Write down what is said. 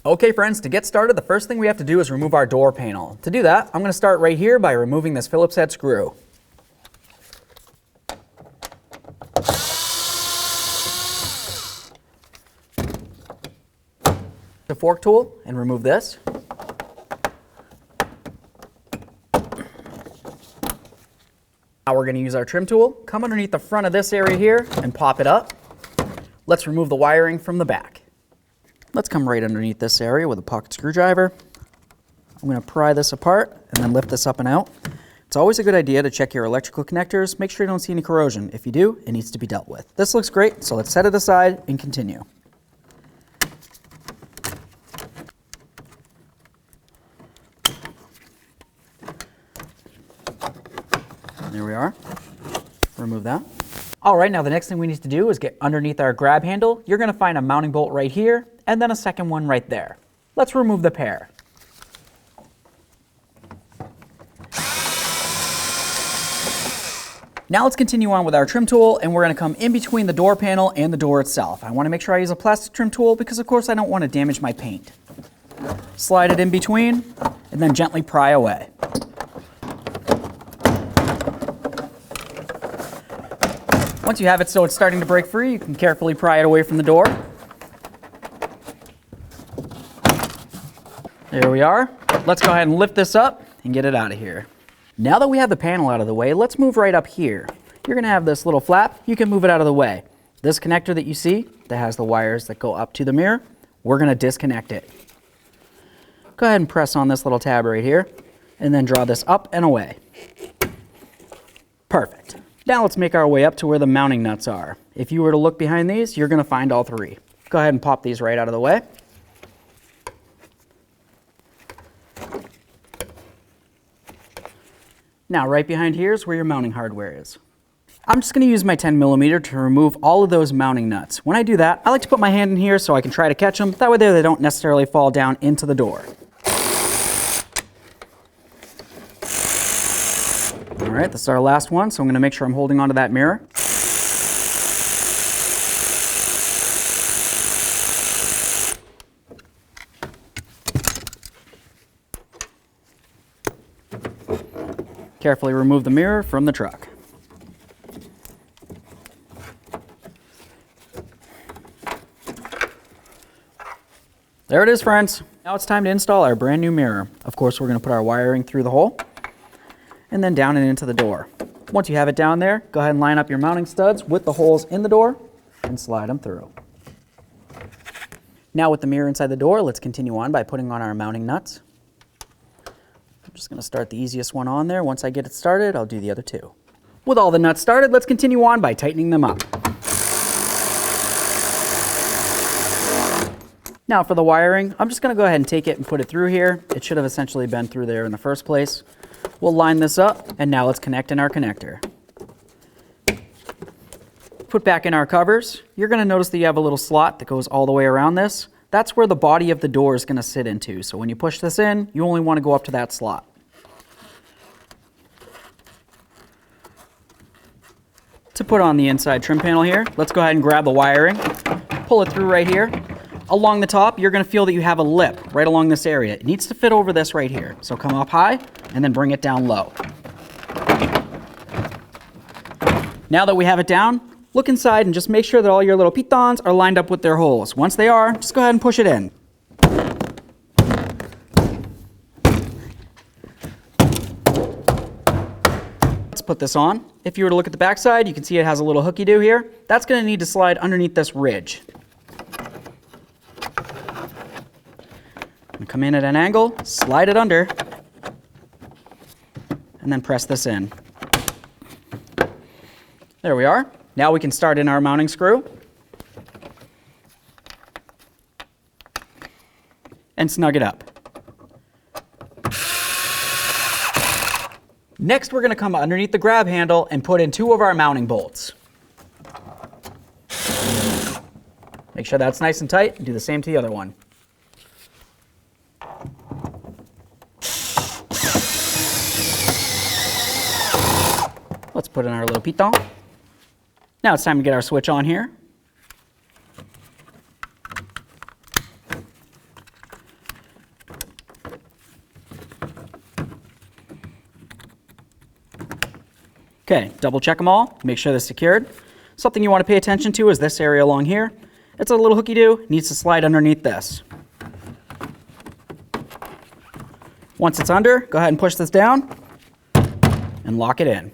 Okay friends, to get started, the first thing we have to do is remove our door panel. To do that, I'm going to start right here by removing this Phillips head screw. The fork tool and remove this. Now we're going to use our trim tool, come underneath the front of this area here and pop it up. Let's remove the wiring from the back. Let's come right underneath this area with a pocket screwdriver. I'm going to pry this apart and then lift this up and out. It's always a good idea to check your electrical connectors. Make sure you don't see any corrosion. If you do, it needs to be dealt with. This looks great, so let's set it aside and continue. There we are. Remove that. All right, now the next thing we need to do is get underneath our grab handle. You're going to find a mounting bolt right here and then a second one right there. Let's remove the pair. Now let's continue on with our trim tool, and we're going to come in between the door panel and the door itself. I want to make sure I use a plastic trim tool because of course I don't want to damage my paint. Slide it in between and then gently pry away. Once you have it so it's starting to break free, you can carefully pry it away from the door. There we are. Let's go ahead and lift this up and get it out of here. Now that we have the panel out of the way, let's move right up here. You're going to have this little flap. You can move it out of the way. This connector that you see that has the wires that go up to the mirror, we're going to disconnect it. Go ahead and press on this little tab right here and then draw this up and away. Perfect. Now let's make our way up to where the mounting nuts are. If you were to look behind these, you're going to find all three. Go ahead and pop these right out of the way. Now right behind here is where your mounting hardware is. I'm just going to use my 10mm to remove all of those mounting nuts. When I do that, I like to put my hand in here so I can try to catch them. That way they don't necessarily fall down into the door. All right, this is our last one, so I'm going to make sure I'm holding onto that mirror. Carefully remove the mirror from the truck. There it is, friends. Now it's time to install our brand new mirror. Of course, we're going to put our wiring through the hole and then down and into the door. Once you have it down there, go ahead and line up your mounting studs with the holes in the door and slide them through. Now with the mirror inside the door, let's continue on by putting on our mounting nuts. I'm just going to start the easiest one on there. Once I get it started, I'll do the other two. With all the nuts started, let's continue on by tightening them up. Now for the wiring, I'm just going to go ahead and take it and put it through here. It should have essentially been through there in the first place. We'll line this up, and now let's connect in our connector. Put back in our covers. You're going to notice that you have a little slot that goes all the way around this. That's where the body of the door is going to sit into. So when you push this in, you only want to go up to that slot. To put on the inside trim panel here, let's go ahead and grab the wiring, pull it through right here. Along the top, you're going to feel that you have a lip right along this area. It needs to fit over this right here. So come up high and then bring it down low. Now that we have it down, look inside and just make sure that all your little pitons are lined up with their holes. Once they are, just go ahead and push it in. Let's put this on. If you were to look at the back side, you can see it has a little hooky-do here. That's going to need to slide underneath this ridge. Come in at an angle, slide it under, and then press this in. There we are. Now we can start in our mounting screw and snug it up. Next, we're going to come underneath the grab handle and put in two of our mounting bolts. Make sure that's nice and tight and do the same to the other one. Let's put in our little piton. Now it's time to get our switch on here. Okay, double check them all, make sure they're secured. Something you want to pay attention to is this area along here. It's a little hooky-doo, needs to slide underneath this. Once it's under, go ahead and push this down and lock it in.